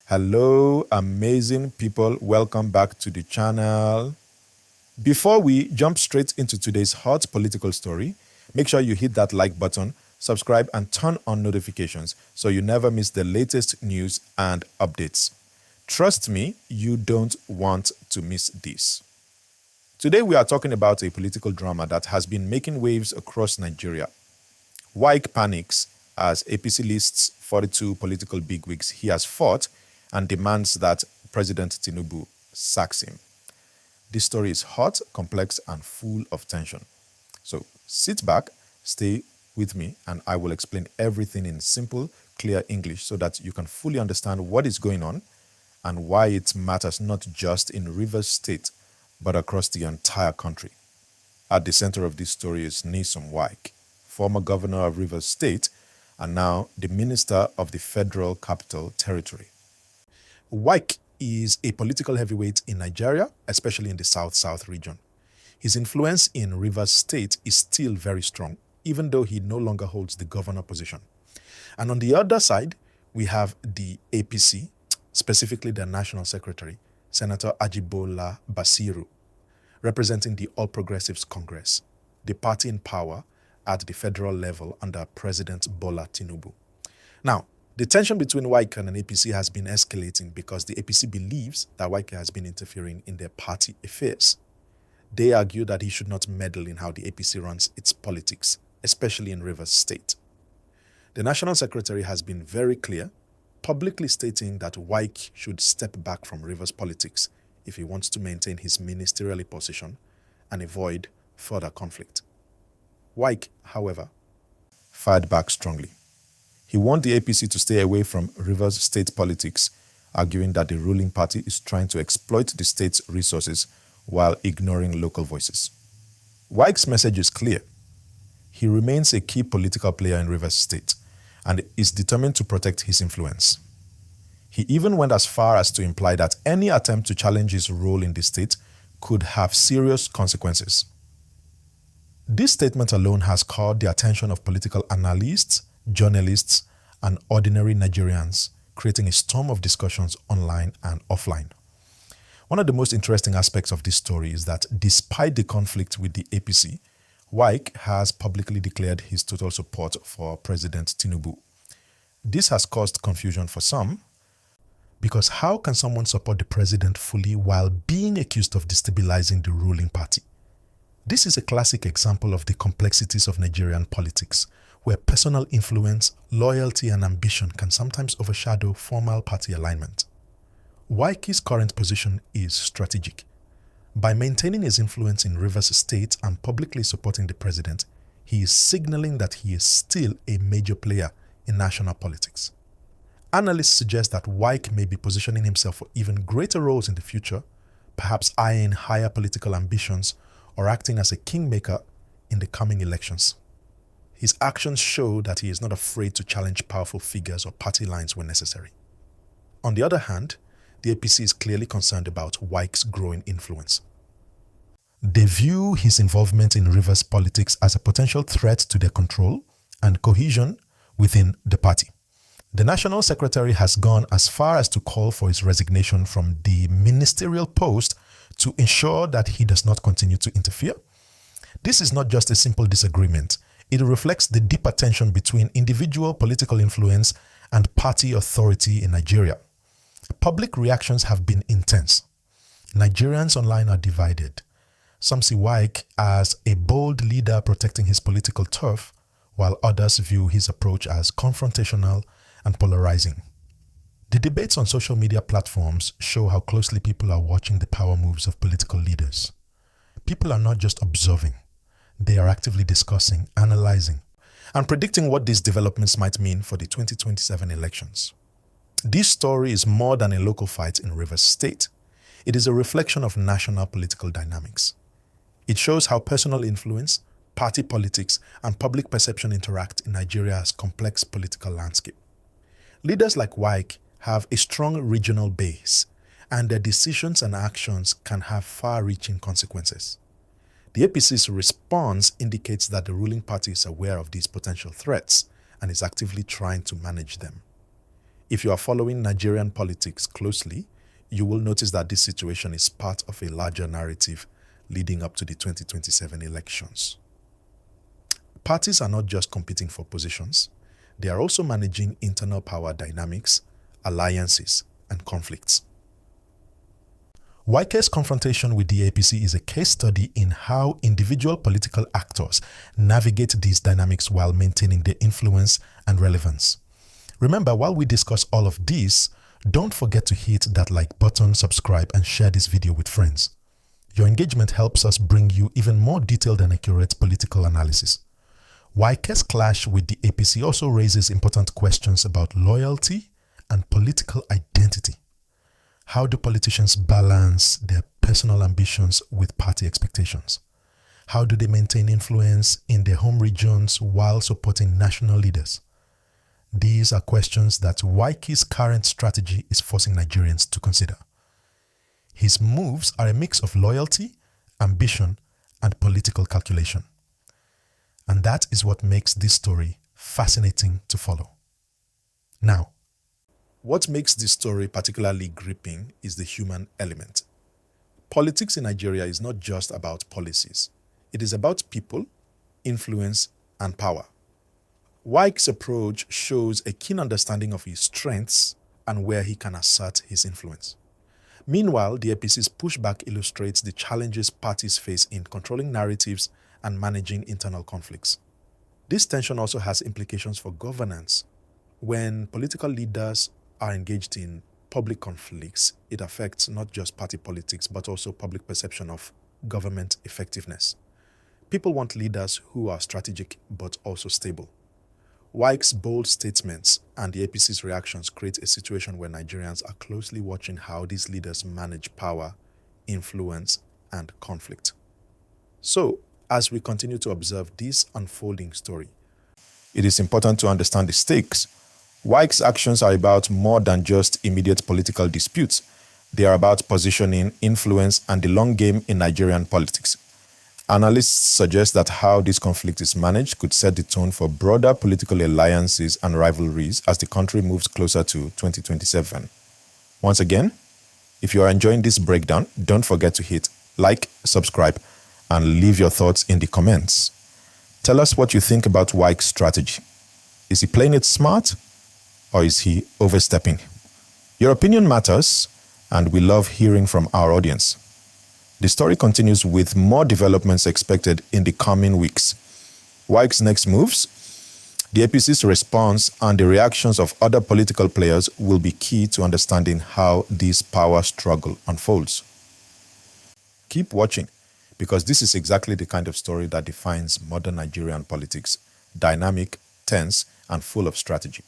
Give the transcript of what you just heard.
Hello, amazing people. Welcome back to the channel. Before we jump straight into today's hot political story, make sure you hit that like button, subscribe, and turn on notifications so you never miss the latest news and updates. Trust me, you don't want to miss this. Today, we are talking about a political drama that has been making waves across Nigeria. Wike panics as APC lists 42 political bigwigs he has fought and demands that President Tinubu sacks him. This story is hot, complex, and full of tension. So sit back, stay with me, and I will explain everything in simple, clear English so that you can fully understand what is going on and why it matters not just in Rivers State, but across the entire country. At the center of this story is Nyesom Wike, former governor of Rivers State and now the minister of the Federal Capital Territory. Wike is a political heavyweight in Nigeria, especially in the South-South region. His influence in Rivers State is still very strong, even though he no longer holds the governor position. And on the other side, we have the APC, specifically the National Secretary, Senator Ajibola Basiru, representing the All Progressives Congress, the party in power at the federal level under President Bola Tinubu. Now, the tension between Wike and an APC has been escalating because the APC believes that Wike has been interfering in their party affairs. They argue that he should not meddle in how the APC runs its politics, especially in Rivers State. The National Secretary has been very clear, publicly stating that Wike should step back from Rivers politics if he wants to maintain his ministerial position and avoid further conflict. Wike, however, fired back strongly. He warned the APC to stay away from Rivers State politics, arguing that the ruling party is trying to exploit the state's resources while ignoring local voices. Wike's message is clear. He remains a key political player in Rivers State and is determined to protect his influence. He even went as far as to imply that any attempt to challenge his role in the state could have serious consequences. This statement alone has caught the attention of political analysts, journalists, and ordinary Nigerians, creating a storm of discussions online and offline. One of the most interesting aspects of this story is that despite the conflict with the APC, Wike has publicly declared his total support for President Tinubu. This has caused confusion for some, because how can someone support the president fully while being accused of destabilizing the ruling party? This is a classic example of the complexities of Nigerian politics, where personal influence, loyalty, and ambition can sometimes overshadow formal party alignment. Wike's current position is strategic. By maintaining his influence in Rivers State and publicly supporting the president, he is signaling that he is still a major player in national politics. Analysts suggest that Wike may be positioning himself for even greater roles in the future, perhaps eyeing higher political ambitions or acting as a kingmaker in the coming elections. His actions show that he is not afraid to challenge powerful figures or party lines when necessary. On the other hand, the APC is clearly concerned about Wike's growing influence. They view his involvement in Rivers politics as a potential threat to their control and cohesion within the party. The National Secretary has gone as far as to call for his resignation from the ministerial post to ensure that he does not continue to interfere. This is not just a simple disagreement. It reflects the deeper tension between individual political influence and party authority in Nigeria. Public reactions have been intense. Nigerians online are divided. Some see Wike as a bold leader protecting his political turf, while others view his approach as confrontational and polarizing. The debates on social media platforms show how closely people are watching the power moves of political leaders. People are not just observing. They are actively discussing, analyzing, and predicting what these developments might mean for the 2027 elections. This story is more than a local fight in Rivers State. It is a reflection of national political dynamics. It shows how personal influence, party politics, and public perception interact in Nigeria's complex political landscape. Leaders like Wike have a strong regional base, and their decisions and actions can have far-reaching consequences. The APC's response indicates that the ruling party is aware of these potential threats and is actively trying to manage them. If you are following Nigerian politics closely, you will notice that this situation is part of a larger narrative leading up to the 2027 elections. Parties are not just competing for positions, they are also managing internal power dynamics, alliances, and conflicts. Wike's confrontation with the APC is a case study in how individual political actors navigate these dynamics while maintaining their influence and relevance. Remember, while we discuss all of this, don't forget to hit that like button, subscribe, and share this video with friends. Your engagement helps us bring you even more detailed and accurate political analysis. Wike's clash with the APC also raises important questions about loyalty and political identity. How do politicians balance their personal ambitions with party expectations? How do they maintain influence in their home regions while supporting national leaders? These are questions that Wike's current strategy is forcing Nigerians to consider. His moves are a mix of loyalty, ambition, and political calculation. And that is what makes this story fascinating to follow. Now, what makes this story particularly gripping is the human element. Politics in Nigeria is not just about policies. It is about people, influence, and power. Wike's approach shows a keen understanding of his strengths and where he can assert his influence. Meanwhile, the APC's pushback illustrates the challenges parties face in controlling narratives and managing internal conflicts. This tension also has implications for governance. When political leaders are engaged in public conflicts, it affects not just party politics, but also public perception of government effectiveness. People want leaders who are strategic but also stable. Wike's bold statements and the APC's reactions create a situation where Nigerians are closely watching how these leaders manage power, influence, and conflict. So, as we continue to observe this unfolding story, it is important to understand the stakes. Wike's actions are about more than just immediate political disputes. They are about positioning, influence, and the long game in Nigerian politics. Analysts suggest that how this conflict is managed could set the tone for broader political alliances and rivalries as the country moves closer to 2027. Once again, if you are enjoying this breakdown, don't forget to hit like, subscribe, and leave your thoughts in the comments. Tell us what you think about Wike's strategy. Is he playing it smart, or is he overstepping? Your opinion matters, and we love hearing from our audience. The story continues with more developments expected in the coming weeks. Wike's next moves, the APC's response, and the reactions of other political players will be key to understanding how this power struggle unfolds. Keep watching, because this is exactly the kind of story that defines modern Nigerian politics: dynamic, tense, and full of strategy.